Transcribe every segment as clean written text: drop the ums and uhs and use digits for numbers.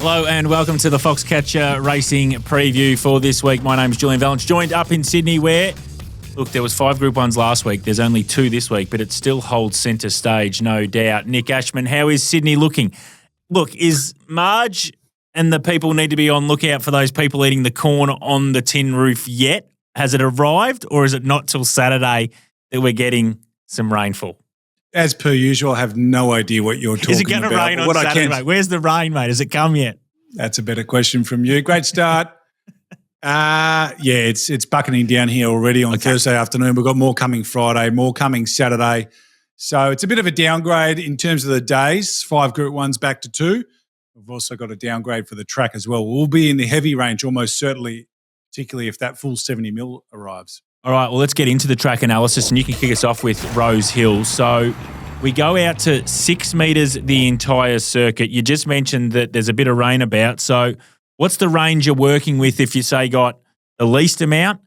Hello and welcome to the Foxcatcher Racing preview for this week. My name's Julian Valence, joined up in Sydney where, look, there was 5 Group 1s last week. There's only 2 this week, but it still holds centre stage, no doubt. Nick Ashman, how is Sydney looking? Look, is Marge and the people need to be on lookout for those people eating the corn on the tin roof yet? Has it arrived or is it not till Saturday that we're getting some rainfall? As per usual, I have no idea what you're talking about. Is it going to rain on Saturday, mate? Where's the rain, mate? Has it come yet? That's a better question from you. Great start. It's bucketing down here already on Thursday afternoon. We've got more coming Friday, more coming Saturday. So it's a bit of a downgrade in terms of the days. 5 Group 1s back to 2. We've also got a downgrade for the track as well. We'll be in the heavy range almost certainly, particularly if that full 70 mil arrives. All right, well, let's get into the track analysis, and you can kick us off with Rosehill. So we go out to 6 metres the entire circuit. You just mentioned that there's a bit of rain about. So what's the range you're working with if you, say, got the least amount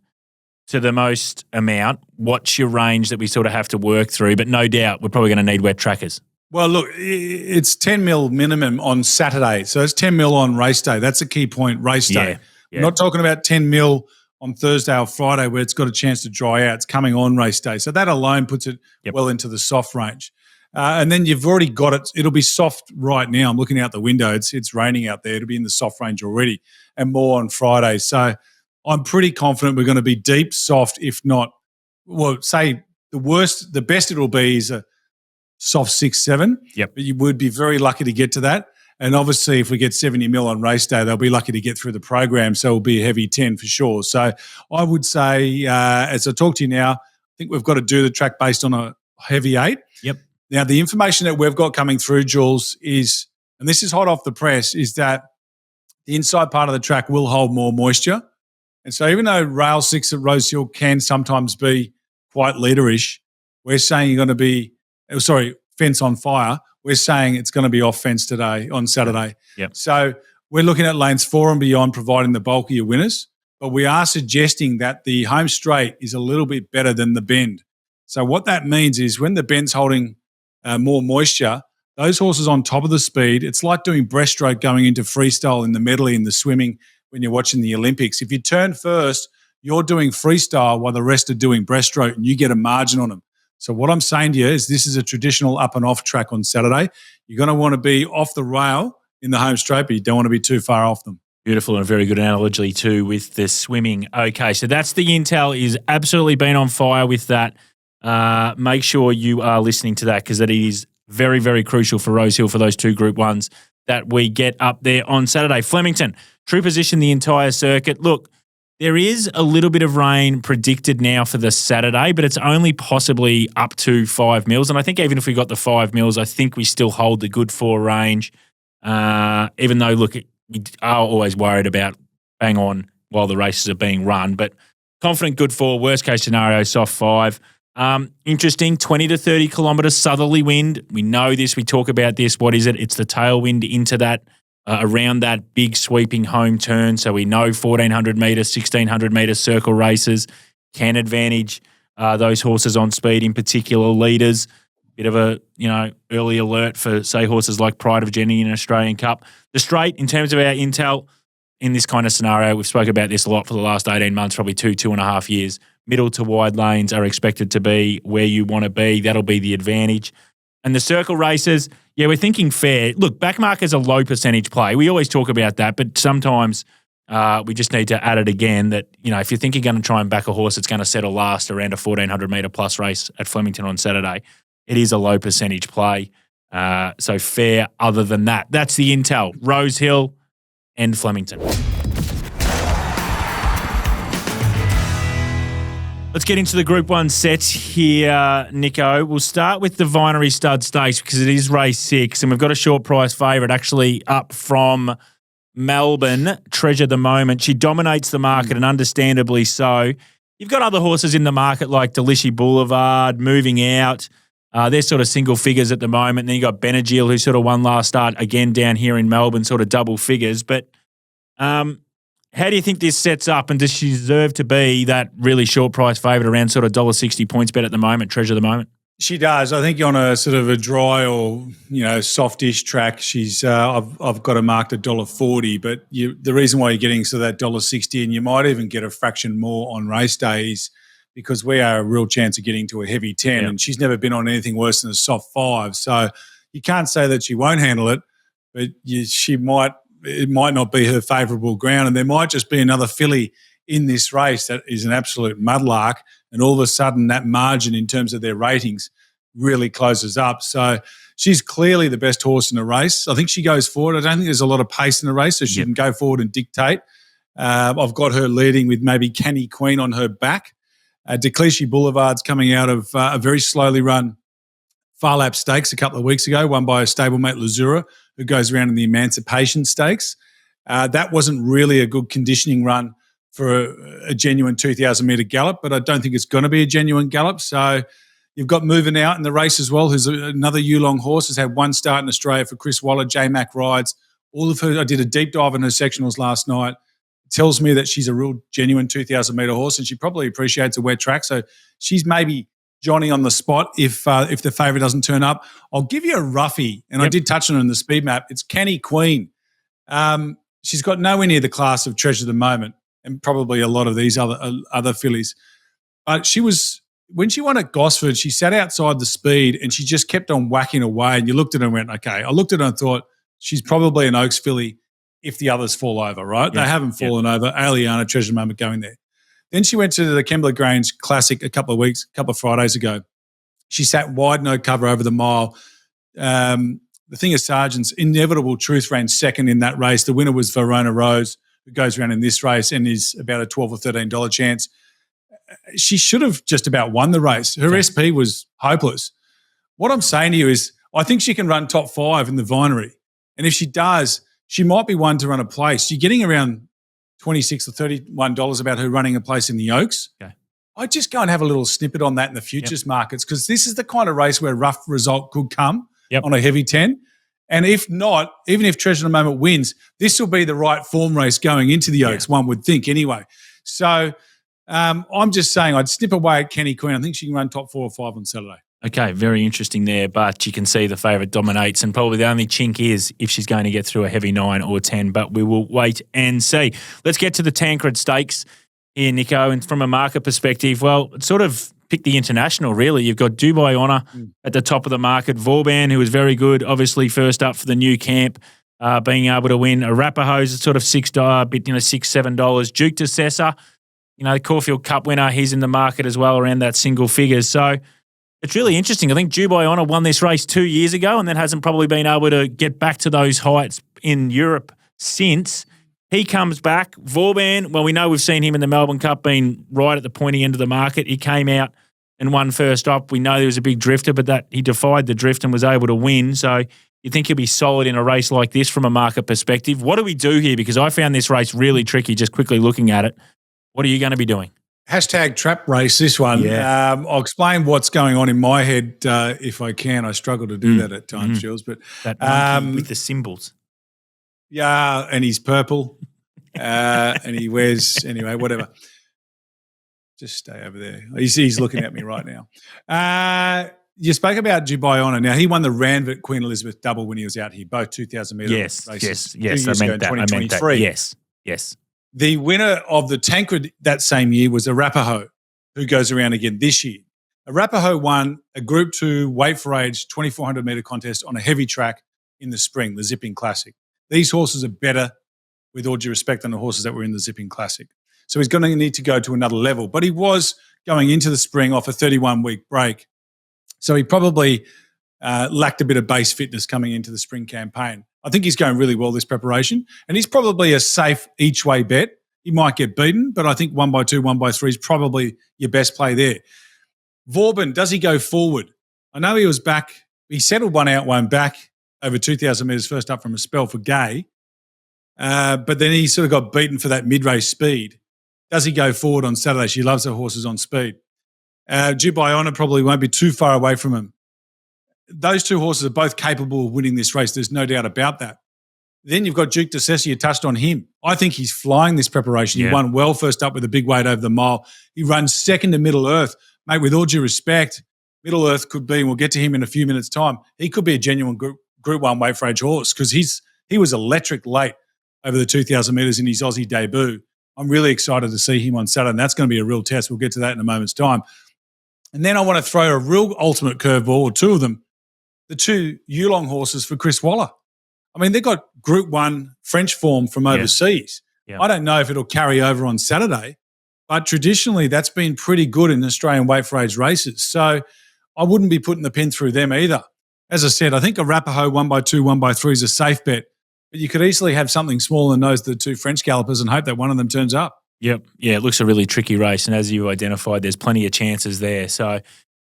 to the most amount? What's your range that we sort of have to work through? But no doubt we're probably going to need wet trackers. Well, look, it's 10 mil minimum on Saturday. So it's 10 mil on race day. That's a key point, race day. Yeah. We're not talking about 10 mil on Thursday or Friday where it's got a chance to dry out. It's coming on race day. So that alone puts it well into the soft range. And then you've already got it. It'll be soft right now. I'm looking out the window. It's raining out there. It'll be in the soft range already and more on Friday. So I'm pretty confident we're going to be deep, soft, if not, well, say the best it'll be is a soft 6-7. Yep. But you would be very lucky to get to that. And obviously, if we get 70 mil on race day, they'll be lucky to get through the program. So it'll be a heavy 10 for sure. So I would say, as I talk to you now, I think we've got to do the track based on a heavy 8. Yep. Now, the information that we've got coming through, Jules, is, and this is hot off the press, is that the inside part of the track will hold more moisture. And so even though rail 6 at Rosehill can sometimes be quite leaderish, we're saying you're going to be, fence on fire. We're saying it's going to be off fence today on Saturday. Yep. So we're looking at lanes 4 and beyond providing the bulkier winners, but we are suggesting that the home straight is a little bit better than the bend. So what that means is when the bend's holding more moisture, those horses on top of the speed, it's like doing breaststroke going into freestyle in the medley in the swimming when you're watching the Olympics. If you turn first, you're doing freestyle while the rest are doing breaststroke and you get a margin on them. So what I'm saying to you is this is a traditional up and off track on Saturday. You're going to want to be off the rail in the home straight, but you don't want to be too far off them. Beautiful and a very good analogy too with the swimming. Okay, so that's the intel. Is absolutely been on fire with that. Make sure you are listening to that because that is very, very crucial for Rosehill for those 2 Group 1s that we get up there on Saturday. Flemington, true position the entire circuit. Look, there is a little bit of rain predicted now for the Saturday, but it's only possibly up to 5 mils. And I think even if we got the 5 mils, I think we still hold the good 4 range. Even though, look, we are always worried about bang on while the races are being run. But confident good 4, worst case scenario, soft 5. Interesting, 20 to 30 kilometre southerly wind. We know this. We talk about this. What is it? It's the tailwind into that. Around that big sweeping home turn. So we know 1,400 metre, 1,600 metre circle races can advantage those horses on speed, in particular leaders. Bit of a, early alert for, say, horses like Pride of Jenny in Australian Cup. The straight, in terms of our intel, in this kind of scenario, we've spoken about this a lot for the last 18 months, probably 2.5 years. Middle to wide lanes are expected to be where you want to be. That'll be the advantage. And the circle races, we're thinking fair. Look, backmarker's a low percentage play. We always talk about that, but sometimes we just need to add it again that, if you think you're going to try and back a horse that's going to settle last around a 1,400 metre plus race at Flemington on Saturday, it is a low percentage play. So fair other than that. That's the intel. Rosehill and Flemington. Let's get into the Group 1 sets here, Nico. We'll start with the Vinery Stud Stakes because it is race 6 and we've got a short price favourite actually up from Melbourne, Treasure the Moment. She dominates the market and understandably so. You've got other horses in the market like Delishi Boulevard, Moving Out. They're sort of single figures at the moment. And then you got Benadryl who sort of won last start again down here in Melbourne, sort of double figures. But how do you think this sets up, and does she deserve to be that really short price favourite around sort of $1.60 points bet at the moment, Treasure the Moment? She does. I think on a sort of a dry or softish track, she's. I've got her marked $1.40, but the reason why you're getting sort of that $1.60, and you might even get a fraction more on race days, because we are a real chance of getting to a heavy 10, and she's never been on anything worse than a soft 5. So you can't say that she won't handle it, but she might. It might not be her favourable ground, and there might just be another filly in this race that is an absolute mudlark, and all of a sudden that margin in terms of their ratings really closes up. So she's clearly the best horse in the race. I think she goes forward. I don't think there's a lot of pace in the race, so she can go forward and dictate. I've got her leading with maybe Canny Queen on her back. Declishi Boulevard's coming out of a very slowly run Farlap Stakes a couple of weeks ago, won by a stablemate Lazura, who goes around in the Emancipation Stakes. That wasn't really a good conditioning run for a genuine 2,000-metre gallop, but I don't think it's going to be a genuine gallop. So you've got Moving Out in the race as well, who's another Yulong horse, has had one start in Australia for Chris Waller. J-Mac rides. All of her, I did a deep dive on her sectionals last night. It tells me that she's a real genuine 2,000-metre horse, and she probably appreciates a wet track. So she's maybe Johnny on the spot if the favourite doesn't turn up. I'll give you a roughie, and I did touch on it in the speed map. It's Canny Queen. She's got nowhere near the class of Treasure at the moment, and probably a lot of these other fillies. But when she won at Gosford, she sat outside the speed and she just kept on whacking away. And you looked at her and went, okay. I looked at her and thought, she's probably an Oaks filly if the others fall over, right? They haven't fallen over. Aliana, Treasure moment going there. Then she went to the Kembla Grange Classic a couple of Fridays ago. She sat wide, no cover over the mile. The thing is, Sargent's Inevitable Truth ran second in that race. The winner was Verona Rose, who goes around in this race and is about a $12 or $13 chance. She should have just about won the race. Her SP was hopeless. What I'm saying to you is I think she can run top 5 in the Vinery. And if she does, she might be one to run a place. You're getting around $26 or $31 about her running a place in the Oaks. Okay. I'd just go and have a little snippet on that in the futures markets, because this is the kind of race where a rough result could come on a heavy 10. And if not, even if Treasure at the Moment wins, this will be the right form race going into the Oaks, one would think anyway. So I'm just saying I'd snip away at Canny Queen. I think she can run top 4 or 5 on Saturday. Okay, very interesting there, but you can see the favourite dominates, and probably the only chink is if she's going to get through a heavy 9 or 10, but we will wait and see. Let's get to the Tancred Stakes here, Nico, and from a market perspective, well, sort of pick the international, really. You've got Dubai Honour at the top of the market, Vauban, who was very good, obviously first up for the new camp, being able to win. Arapahoe's at sort of $6, $6, $7. Duke de Sessa, the Caulfield Cup winner, he's in the market as well around that single figures. So it's really interesting. I think Dubai Honour won this race 2 years ago and then hasn't probably been able to get back to those heights in Europe since. He comes back. Vauban, well, we know we've seen him in the Melbourne Cup being right at the pointy end of the market. He came out and won first up. We know there was a big drifter, but that he defied the drift and was able to win. So you think he'll be solid in a race like this from a market perspective. What do we do here? Because I found this race really tricky just quickly looking at it. What are you going to be doing? Hashtag trap race, this one. Yeah. I'll explain what's going on in my head if I can. I struggle to do that at times, Jules. But that monkey with the symbols. Yeah, and he's purple and he wears, anyway, whatever. Just stay over there. He's looking at me right now. You spoke about Dubai Honour. Now, he won the Ranvet Queen Elizabeth double when he was out here, both 2,000-metre races. Yes. I meant that. Yes. The winner of the Tancred that same year was Arapahoe, who goes around again this year. Arapahoe won a Group 2 weight for age 2,400-metre contest on a heavy track in the spring, the Zipping Classic. These horses are better, with all due respect, than the horses that were in the Zipping Classic. So he's going to need to go to another level. But he was going into the spring off a 31-week break. So he probably lacked a bit of base fitness coming into the spring campaign. I think he's going really well this preparation, and he's probably a safe each-way bet. He might get beaten, but I think 1x2, 1x3 is probably your best play there. Vauban, does he go forward? I know he was back. He settled one out, one back over 2,000 metres first up from a spell for Gay, but then he sort of got beaten for that mid-race speed. Does he go forward on Saturday? She loves her horses on speed. Dubai Honour probably won't be too far away from him. Those two horses are both capable of winning this race. There's no doubt about that. Then you've got Duke de Sessa. You touched on him. I think he's flying this preparation. He won well first up with a big weight over the mile. He runs second to Middle Earth. Mate, with all due respect, Middle Earth could be, and we'll get to him in a few minutes' time, he could be a genuine Group 1 weight for age horse because he was electric late over the 2,000 metres in his Aussie debut. I'm really excited to see him on Saturday, and that's going to be a real test. We'll get to that in a moment's time. And then I want to throw a real ultimate curveball, or two of them, the two Yulong horses for Chris Waller. I mean, they've got Group 1 French form from overseas. Yeah. I don't know if it'll carry over on Saturday, but traditionally that's been pretty good in Australian weight for age races. So I wouldn't be putting the pin through them either. As I said, I think Arapaho 1x2, 1x3 is a safe bet, but you could easily have something smaller than those, the two French gallopers, and hope that one of them turns up. Yep. Yeah, it looks a really tricky race, and as you identified, there's plenty of chances there. So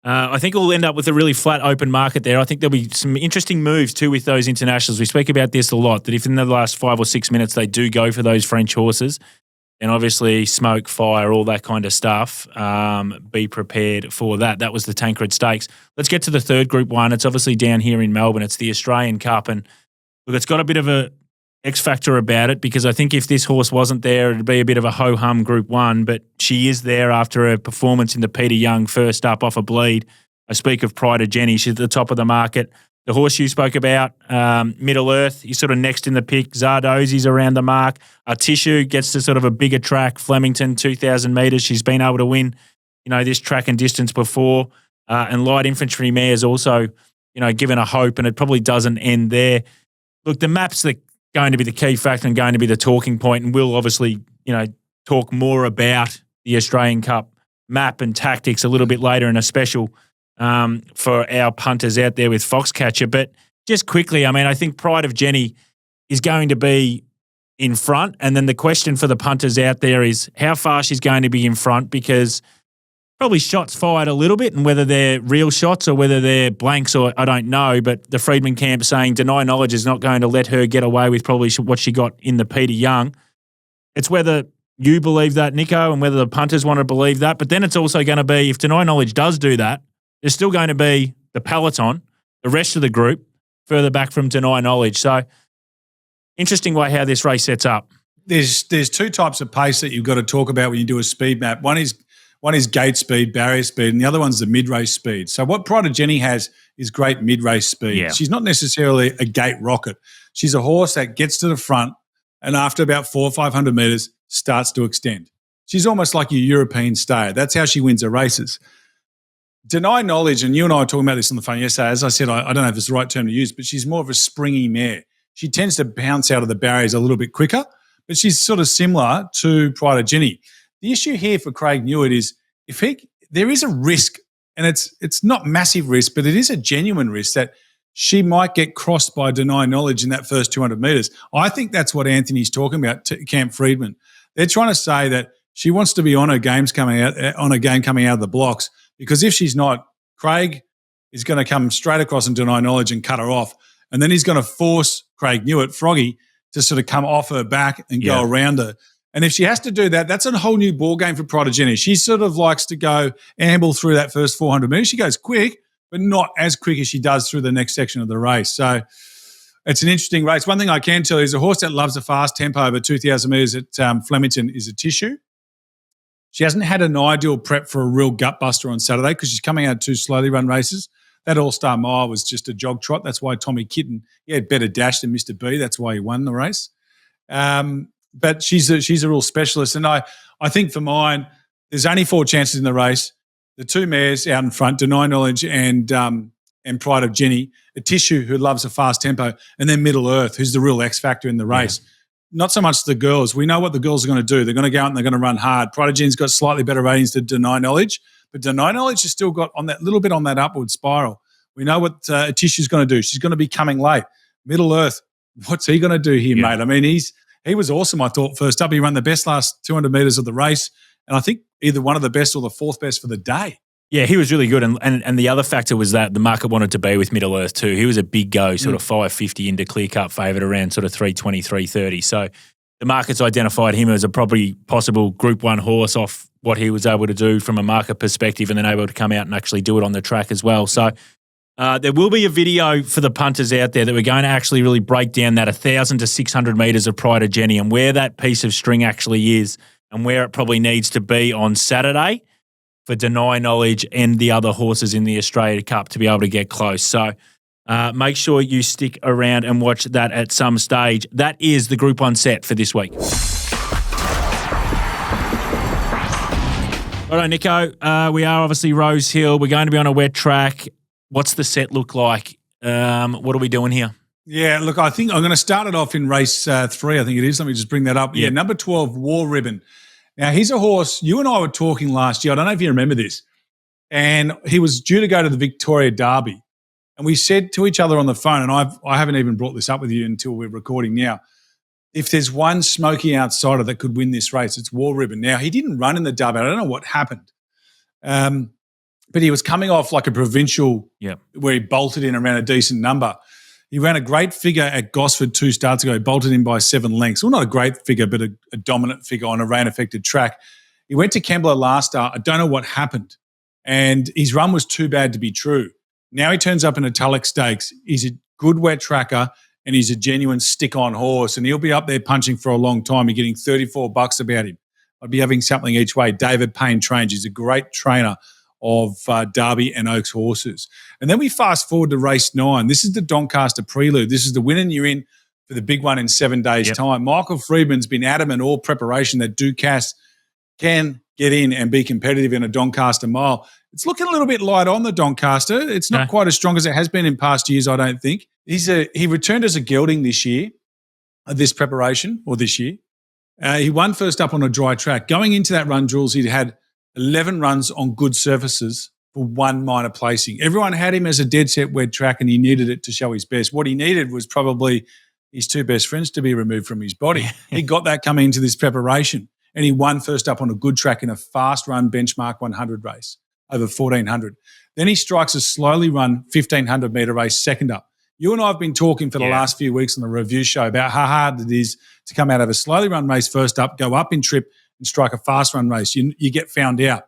I think we'll end up with a really flat open market there. I think there'll be some interesting moves too with those internationals. We speak about this a lot, that if in the last 5 or 6 minutes they do go for those French horses, then obviously smoke, fire, all that kind of stuff, be prepared for that. That was the Tancred Stakes. Let's get to the third Group 1. It's obviously down here in Melbourne. It's the Australian Cup, and look, it's got a bit of a X factor about it because I think if this horse wasn't there, it'd be a bit of a ho-hum Group 1, but she is there after a performance in the Peter Young first up off a bleed. I speak of Pride of Jenny. She's at the top of the market. The horse you spoke about, Middle Earth, he's sort of next in the pick. Zardozi's around the mark. Tissue gets to sort of a bigger track. Flemington, 2,000 metres. She's been able to win, this track and distance before. And Light Infantry Mare's also, given a hope, and it probably doesn't end there. Look, the map's going to be the key factor and going to be the talking point, and we'll obviously, talk more about the Australian Cup map and tactics a little bit later in a special for our punters out there with Foxcatcher. But just quickly, I think Pride of Jenny is going to be in front, and then the question for the punters out there is how far she's going to be in front, because probably shots fired a little bit, and whether they're real shots or whether they're blanks, or I don't know, but the Friedman camp saying Deny Knowledge is not going to let her get away with probably what she got in the Peter Young. It's whether you believe that, Nico, and whether the punters want to believe that. But then it's also going to be, if Deny Knowledge does do that, there's still going to be the peloton, the rest of the group, further back from Deny Knowledge. So interesting way how this race sets up. There's two types of pace that you've got to talk about when you do a speed map. One is gate speed, barrier speed, and the other one's the mid-race speed. So what Pride of Jenny has is great mid-race speed. Yeah. She's not necessarily a gate rocket. She's a horse that gets to the front and after about 400 or 500 metres starts to extend. She's almost like your European stayer. That's how she wins her races. Deny Knowledge, and you and I were talking about this on the phone yesterday. As I said, I don't know if it's the right term to use, but she's more of a springy mare. She tends to bounce out of the barriers a little bit quicker, but she's sort of similar to Pride of Jenny. The issue here for Craig Newitt is there is a risk, and it's not massive risk, but it is a genuine risk that she might get crossed by Deny Knowledge in that first 200 metres. I think that's what Anthony's talking about, Camp Friedman. They're trying to say that she wants to be on her game coming out of the blocks, because if she's not, Craig is going to come straight across and Deny Knowledge and cut her off, and then he's going to force Craig Newitt, Froggy, to sort of come off her back and go around her. And if she has to do that, that's a whole new ball game for Pride of Jenny. She sort of likes to go amble through that first 400 metres. She goes quick, but not as quick as she does through the next section of the race. So it's an interesting race. One thing I can tell you is a horse that loves a fast tempo over 2,000 metres at Flemington is a Tissue. She hasn't had an ideal prep for a real gut buster on Saturday because she's coming out 2 slowly run races. That All-Star Mile was just a jog trot. That's why Tommy Kitten, he had better dash than Mr. B. That's why he won the race. But she's a real specialist. And I think for mine, there's only 4 chances in the race. The 2 mares out in front, Deny Knowledge and Pride of Jenny, a Tissue who loves a fast tempo, and then Middle Earth, who's the real X factor in the race. Yeah. Not so much the girls. We know what the girls are going to do. They're going to go out and they're going to run hard. Pride of Jenny's got slightly better ratings than Deny Knowledge, but Deny Knowledge has still got on that little bit on that upward spiral. We know what Tissue's going to do. She's going to be coming late. Middle Earth, what's he going to do here, mate? I mean, he was awesome, I thought, first up. He ran the best last 200 metres of the race, and I think either one of the best or the 4th best for the day. Yeah, he was really good. And the other factor was that the market wanted to be with Middle Earth too. He was a big go, sort of 550 into clear-cut favourite around sort of 320, 330. So the market's identified him as a probably possible Group 1 horse off what he was able to do from a market perspective, and then able to come out and actually do it on the track as well. So there will be a video for the punters out there that we're going to actually really break down that 1,000 to 600 metres of Pride of Jenny and where that piece of string actually is and where it probably needs to be on Saturday for Deny Knowledge and the other horses in the Australia Cup to be able to get close. So make sure you stick around and watch that at some stage. That is the Group 1 set for this week. All right, Nico, we are obviously Rosehill. We're going to be on a wet track. What's the set look like? What are we doing here? Yeah, look, I think I'm going to start it off in race 3, I think it is. Let me just bring that up. Yeah, number 12, War Ribbon. Now, he's a horse, you and I were talking last year. I don't know if you remember this. And he was due to go to the Victoria Derby. And we said to each other on the phone, and I haven't even brought this up with you until we're recording now, if there's one smoky outsider that could win this race, it's War Ribbon. Now, he didn't run in the Derby. I don't know what happened. But he was coming off like a provincial where he bolted in around a decent number. He ran a great figure at Gosford 2 starts ago. He bolted in by 7 lengths. Well, not a great figure, but a dominant figure on a rain-affected track. He went to Kembla last start. I don't know what happened. And his run was too bad to be true. Now he turns up in a Tancred Stakes. He's a good wet tracker and he's a genuine stick-on horse. And he'll be up there punching for a long time. You're getting $34 about him. I'd be having something each way. David Payne trains. He's a great trainer of Derby and Oaks horses. And then we fast forward to race 9. This is the Doncaster Prelude. This is the win and you're in for the big one in 7 days' time. Michael Friedman's been adamant all preparation that Ducasse can get in and be competitive in a Doncaster mile. It's looking a little bit light on the Doncaster. It's not quite as strong as it has been in past years, I don't think. He returned as a gelding this year, this year. He won first up on a dry track. Going into that run, Jules, he'd had 11 runs on good surfaces for 1 minor placing. Everyone had him as a dead set wet track and he needed it to show his best. What he needed was probably his 2 best friends to be removed from his body. He got that coming into this preparation and he won first up on a good track in a fast run benchmark 100 race over 1,400. Then he strikes a slowly run 1,500 metre race second up. You and I have been talking for the last few weeks on the review show about how hard it is to come out of a slowly run race first up, go up in trip and strike a fast run race. You get found out.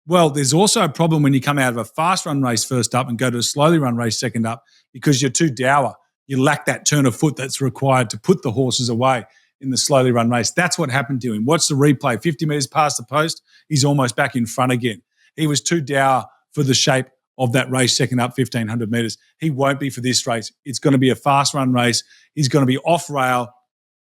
Well, there's also a problem when you come out of a fast run race first up and go to a slowly run race second up because you're too dour. You lack that turn of foot that's required to put the horses away in the slowly run race. That's what happened to him. Watch the replay. 50 metres past the post, he's almost back in front again. He was too dour for the shape of that race second up 1,500 metres. He won't be for this race. It's going to be a fast run race. He's going to be off rail.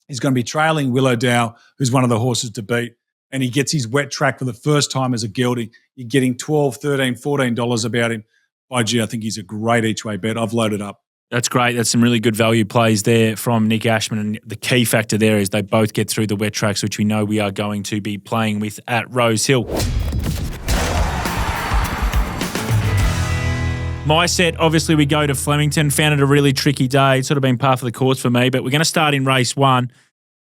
He's going to be trailing Willowdale, who's one of the horses to beat. And he gets his wet track for the first time as a gelding. You're getting $12, $13, $14 about him. I think he's a great each-way bet. I've loaded up. That's great. That's some really good value plays there from Nick Ashman. And the key factor there is they both get through the wet tracks, which we know we are going to be playing with at Rosehill. My set, obviously, we go to Flemington. Found it a really tricky day. It's sort of been par for the course for me, but we're going to start in race 1.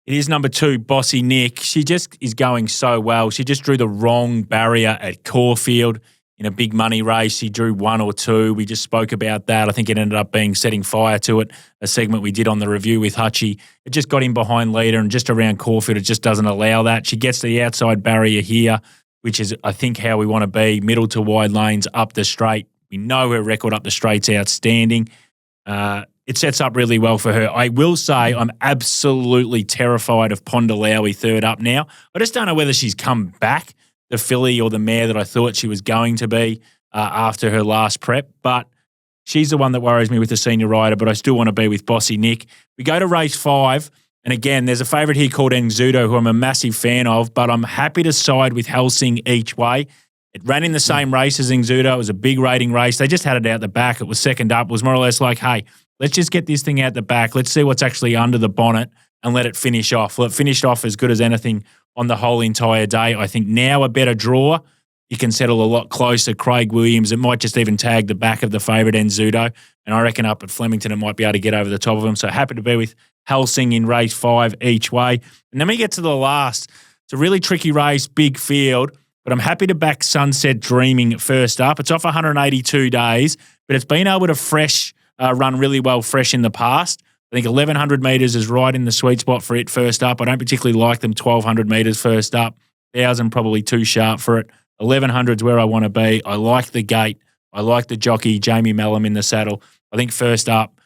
It is number 2, Bossy Nick. She just is going so well. She just drew the wrong barrier at Caulfield in a big money race. She drew 1 or 2. We just spoke about that. I think it ended up being setting fire to it, a segment we did on the review with Hutchie. It just got in behind leader and just around Caulfield. It just doesn't allow that. She gets to the outside barrier here, which is, I think, how we want to be, middle to wide lanes up the straight. We know her record up the straight's outstanding. It sets up really well for her. I will say I'm absolutely terrified of Pondalawi third up now. I just don't know whether she's come back, the filly or the mare that I thought she was going to be after her last prep. But she's the one that worries me with the senior rider, but I still want to be with Bossy Nick. We go to race 5, and again, there's a favourite here called Enzudo, who I'm a massive fan of, but I'm happy to side with Helsing each way. It ran in the same race as Enzudo. It was a big rating race. They just had it out the back. It was second up. It was more or less like, hey, let's just get this thing out the back. Let's see what's actually under the bonnet and let it finish off. Well, it finished off as good as anything on the whole entire day. I think now a better draw. You can settle a lot closer. Craig Williams, it might just even tag the back of the favourite Enzudo. And I reckon up at Flemington, it might be able to get over the top of him. So happy to be with Helsing in race 5 each way. And then we get to the last. It's a really tricky race, big field. But I'm happy to back Sunset Dreaming first up. It's off 182 days, but it's been able to run really well fresh in the past. I think 1,100 metres is right in the sweet spot for it first up. I don't particularly like them 1,200 metres first up. 1,000 probably too sharp for it. 1,100 is where I want to be. I like the gate. I like the jockey, Jamie Mellum in the saddle. I think first up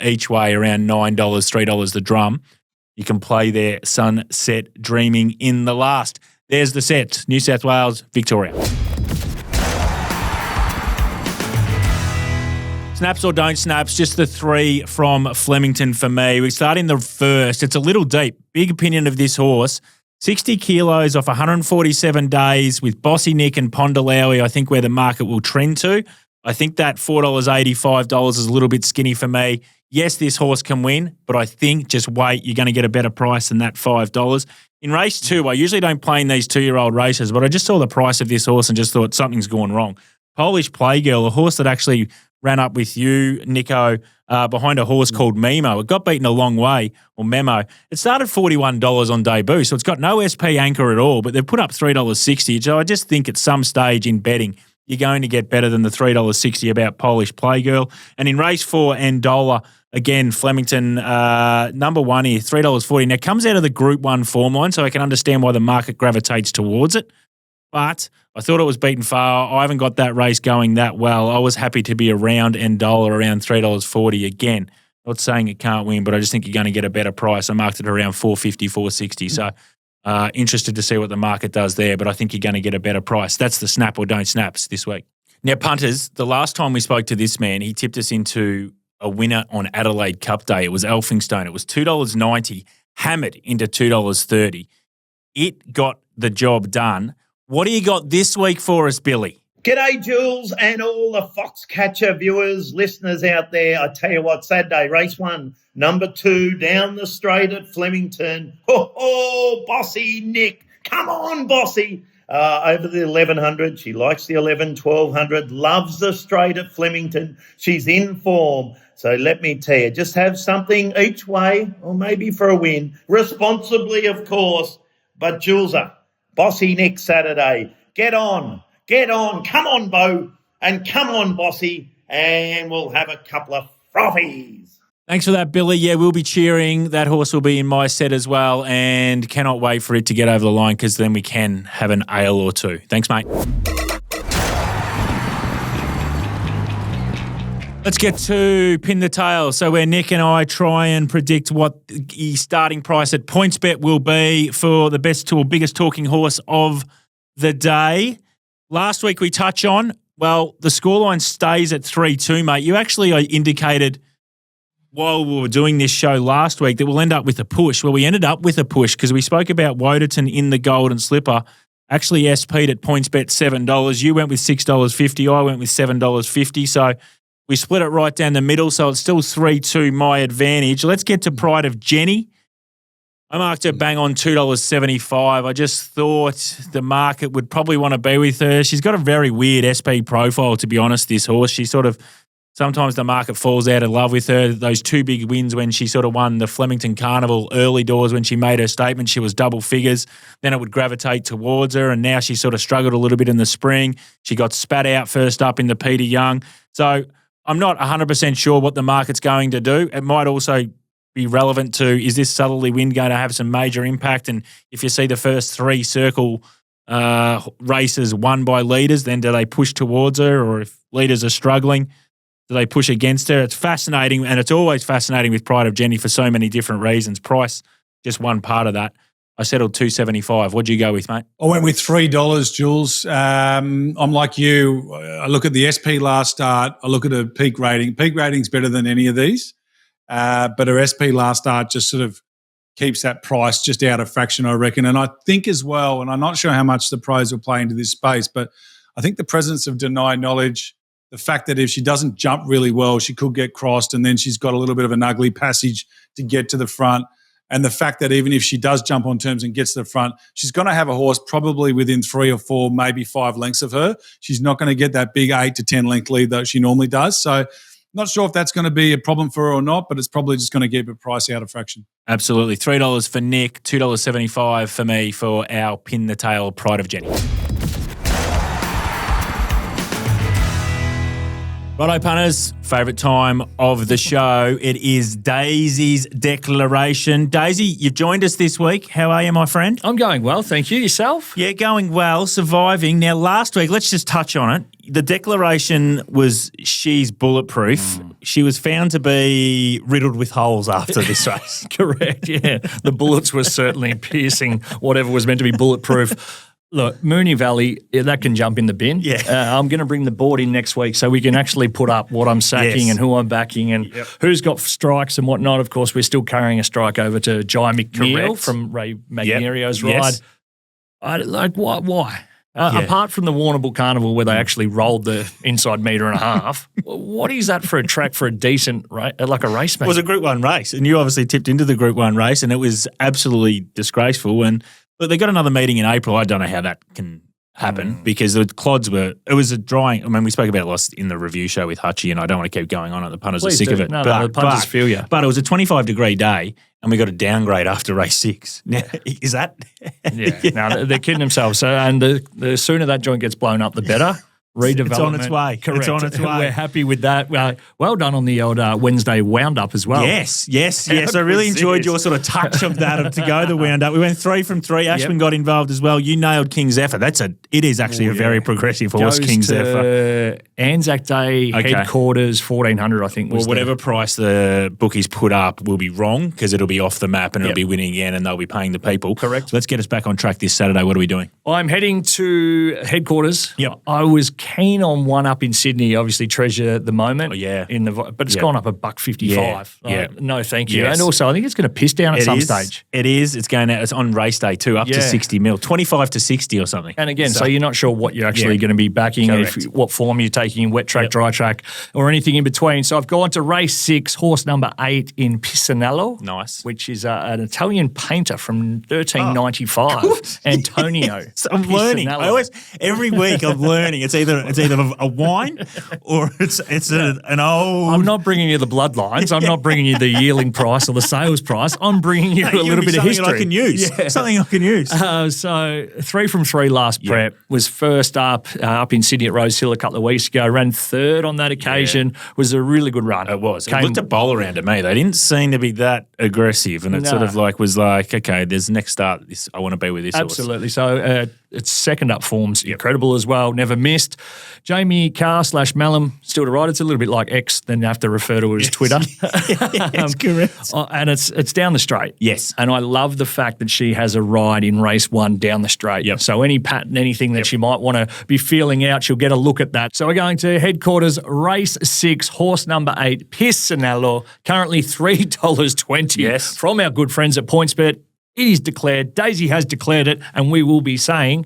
each way around $9, $3 the drum. You can play there Sunset Dreaming in the last. There's the set, New South Wales, Victoria. Snaps or don't snaps, just the three from Flemington for me. We start in the first. It's a little deep. Big opinion of this horse. 60 kilos off 147 days with Bossy Nic and Pondalawi, I think where the market will trend to. I think that $4.85 is a little bit skinny for me. Yes, this horse can win, but I think just wait, you're going to get a better price than that $5. In race 2, I usually don't play in these 2-year-old races, but I just saw the price of this horse and just thought something's gone wrong. Polish Playgirl, a horse that actually ran up with you, Nico, behind a horse called Memo. It got beaten a long way, or Memo. It started $41 on debut, so it's got no SP anchor at all, but they've put up $3.60. So I just think at some stage in betting, you're going to get better than the $3.60 about Polish Playgirl. And in race 4, Andola, again, Flemington, number 1 here, $3.40. Now, it comes out of the Group 1 form line, so I can understand why the market gravitates towards it. But I thought it was beaten far. I haven't got that race going that well. I was happy to be around Andola, around $3.40 again. Not saying it can't win, but I just think you're going to get a better price. I marked it around $4.50, $4.60. So interested to see what the market does there, but I think you're going to get a better price. That's the snap or don't snaps this week. Now, punters, the last time we spoke to this man, he tipped us into a winner on Adelaide Cup Day. It was Elphinstone. It was $2.90, hammered into $2.30. It got the job done. What do you got this week for us, Billy? G'day, Jules, and all the Foxcatcher viewers, listeners out there. I tell you what, Saturday, race 1, number 2, down the straight at Flemington. Bossy Nic. Come on, Bossy. Over the 1100. She likes the 11, 1200. Loves the straight at Flemington. She's in form. So let me tell you, just have something each way, or maybe for a win. Responsibly, of course. But, Jules, Bossy Nic Saturday. Get on. Come on, Bo. And come on, Bossy. And we'll have a couple of frothies. Thanks for that, Billy. Yeah, we'll be cheering. That horse will be in my set as well, and cannot wait for it to get over the line because then we can have an ale or two. Thanks, mate. Let's get to Pin the Tail. So where Nic and I try and predict what the starting price at PointsBet will be for the best or biggest talking horse of the day. Last week we touched on, well, the scoreline stays at 3-2, mate. You actually indicated while we were doing this show last week that we'll end up with a push. Well, we ended up with a push because we spoke about Woderton in the Golden Slipper. Actually SP'd at PointsBet $7. You went with $6.50. I went with $7.50. So we split it right down the middle, so it's still 3-2 my advantage. Let's get to Pride of Jenny. I marked her bang on $2.75. I just thought the market would probably want to be with her. She's got a very weird SP profile, to be honest, this horse. She sort of, sometimes the market falls out of love with her. Those 2 big wins when she sort of won the Flemington Carnival early doors when she made her statement, she was double figures. Then it would gravitate towards her, and now she sort of struggled a little bit in the spring. She got spat out first up in the Peter Young. So I'm not 100% sure what the market's going to do. It might also be relevant to, is this southerly wind going to have some major impact? And if you see the first 3 circle races won by leaders, then do they push towards her? Or if leaders are struggling, do they push against her? It's fascinating, and it's always fascinating with Pride of Jenny for so many different reasons. Price, just one part of that. I settled $2.75. What'd you go with, mate? I went with $3, Jules. I'm like you. I look at the SP last start. I look at a peak rating. Peak rating's better than any of these, but her SP last start just sort of keeps that price just out of fraction, I reckon. And I think as well, and I'm not sure how much the pros will play into this space, but I think the presence of denied knowledge, the fact that if she doesn't jump really well, she could get crossed, and then she's got a little bit of an ugly passage to get to the front. And the fact that even if she does jump on terms and gets to the front, she's going to have a horse probably within 3 or 4, maybe 5 lengths of her. She's not going to get that big 8 to 10 length lead that she normally does. So not sure if that's going to be a problem for her or not, but it's probably just going to keep her price out of fraction. Absolutely. $3 for Nic, $2.75 for me for our Pin the Tail Pride of Jenny. Righto, punters, favourite time of the show. It is Daisy's Declaration. Daisy, you've joined us this week. How are you, my friend? I'm going well, thank you. Yourself? Yeah, going well, surviving. Now, last week, let's just touch on it. The declaration was she's bulletproof. She was found to be riddled with holes after this race. Correct, yeah. The bullets were certainly piercing whatever was meant to be bulletproof. Look, Moonee Valley, that can jump in the bin. Yeah. I'm going to bring the board in next week so we can actually put up what I'm sacking and who I'm backing and who's got strikes and whatnot. Of course, we're still carrying a strike over to Jai McNeil from Ray Magnerio's ride. Why? Apart from the Warrnambool Carnival where they actually rolled the inside metre and a half, what is that for a track for a decent, like a race meet? It was a Group 1 race, and you obviously tipped into the Group 1 race, and it was absolutely disgraceful. And but they got another meeting in April. I don't know how that can happen because the clods were – it was a drying – I mean, we spoke about it last in the review show with Hutchie, and I don't want to keep going on it. The punters are sick of it. No, the punters feel you. But it was a 25-degree day, and we got a downgrade after race 6. Now, is that – No, they're kidding themselves. So, and the sooner that joint gets blown up, the better. Redevelopment. It's on its way. Correct. It's on its way. We're happy with that. Well done on the old Wednesday wound-up as well. Yes. I really enjoyed your sort of touch of that to go the wound-up. We went 3 from 3. Ashman got involved as well. You nailed King Zephyr. It is actually a very progressive horse, King Zephyr. Anzac Day headquarters, 1,400, I think. Well, whatever price the bookies put up will be wrong because it'll be off the map and it'll be winning again and they'll be paying the people. Correct. Let's get us back on track this Saturday. What are we doing? I'm heading to headquarters. Yep. I was keen on one up in Sydney, obviously Treasure at the moment. Oh, yeah. But it's gone up $1.55. Yeah. No, thank you. Yes. And also, I think it's going to piss down at some stage. It is. It's going out. It's on race day too, up to 60 mil, 25 to 60 or something. And again, so you're not sure what you're actually going to be backing, what form you're taking, wet track, dry track, or anything in between. So I've gone to race 6, horse number 8 in Pisanello. Nice. Which is an Italian painter from 1395, Antonio. Yes, I'm learning. Every week I'm learning. It's either a wine or it's an old. I'm not bringing you the bloodlines. I'm not bringing you the yearling price or the sales price. I'm bringing you a little bit of history. Something I can use. Yeah. Something I can use. So 3 from 3 last prep. Was first up in Sydney at Rosehill a couple of weeks ago. Ran 3rd on that occasion. Was a really good run. It was. It looked a bowl around to me. They didn't seem to be that aggressive, and it sort of was like, okay, there's next start. I want to be with this horse. Absolutely. So its second up form's incredible as well. Never missed. Jamie Carr / Malum still to ride. It's a little bit like X, then you have to refer to his Twitter. That's correct. And it's down the straight. Yes. And I love the fact that she has a ride in race 1 down the straight. Yep. So any pattern, anything that she might want to be feeling out, she'll get a look at that. So we're going to headquarters, race 6, horse number 8, Pisanello, currently $3.20 from our good friends at PointsBet. It is declared. Daisy has declared it, and we will be saying,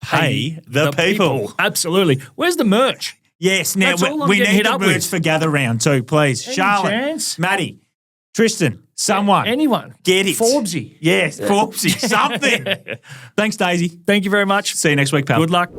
pay the people. Absolutely. Where's the merch? Yes. Now, we need the merch for Gather Round too, please. Charlotte, Maddie, Tristan, someone. Anyone. Get it. Forbesy. Yes, Forbesy. Something. Thanks, Daisy. Thank you very much. See you next week, pal. Good luck.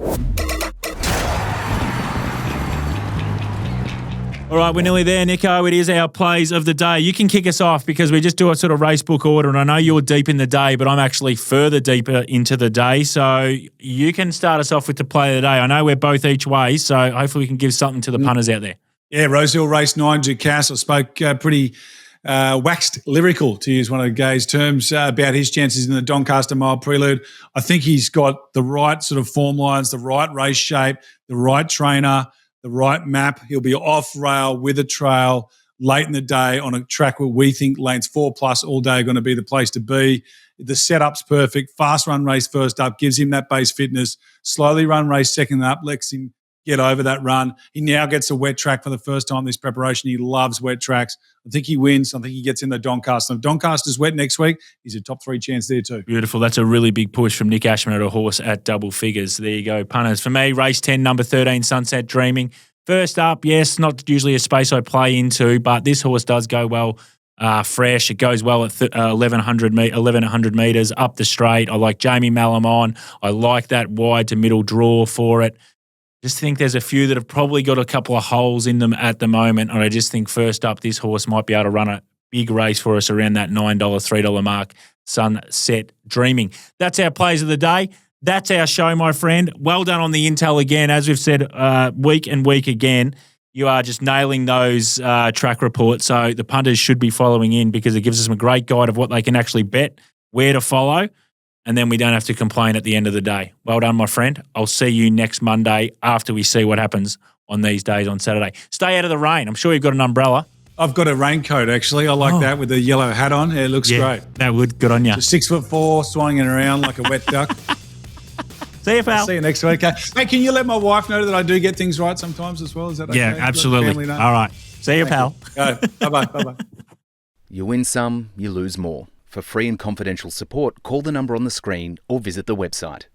All right, we're nearly there, Nico. It is our plays of the day. You can kick us off because we just do a sort of race book order, and I know you're deep in the day, but I'm actually further deeper into the day. So you can start us off with the play of the day. I know we're both each way, so hopefully we can give something to the punters out there. Yeah, Rosehill race 9, Ducasse. I spoke pretty waxed lyrical, to use one of Gay's terms, about his chances in the Doncaster Mile Prelude. I think he's got the right sort of form lines, the right race shape, the right trainer, the right map. He'll be off rail with a trail late in the day on a track where we think lanes 4+ all day are going to be the place to be. The setup's perfect. Fast run race first up gives him that base fitness. Slowly run race second up lets him get over that run. He now gets a wet track for the first time this preparation. He loves wet tracks. I think he wins. I think he gets in the Doncaster. If Doncaster's wet next week, he's a top 3 chance there too. Beautiful. That's a really big push from Nick Ashman at a horse at double figures. There you go, punters. For me, race 10, number 13, Sunset Dreaming. First up, yes, not usually a space I play into, but this horse does go well fresh. It goes well at 1,100 metres up the straight. I like Jamie Malum on. I like that wide to middle draw for it. Just think there's a few that have probably got a couple of holes in them at the moment, and I just think first up, this horse might be able to run a big race for us around that $9, $3 mark, Sunset Dreaming. That's our plays of the day. That's our show, my friend. Well done on the intel again. As we've said week and week again, you are just nailing those track reports. So the punters should be following in because it gives us a great guide of what they can actually bet, where to follow, and then we don't have to complain at the end of the day. Well done, my friend. I'll see you next Monday after we see what happens on these days on Saturday. Stay out of the rain. I'm sure you've got an umbrella. I've got a raincoat, actually. I like that with the yellow hat on. Yeah, it looks great. That would. Good on you. So 6'4", swinging around like a wet duck. See you, pal. See you next week. Okay. Hey, can you let my wife know that I do get things right sometimes as well? Is that okay? Yeah, Let the absolutely. family know. All right. See you, pal. Go. Bye-bye. Bye-bye. You win some, you lose more. For free and confidential support, call the number on the screen or visit the website.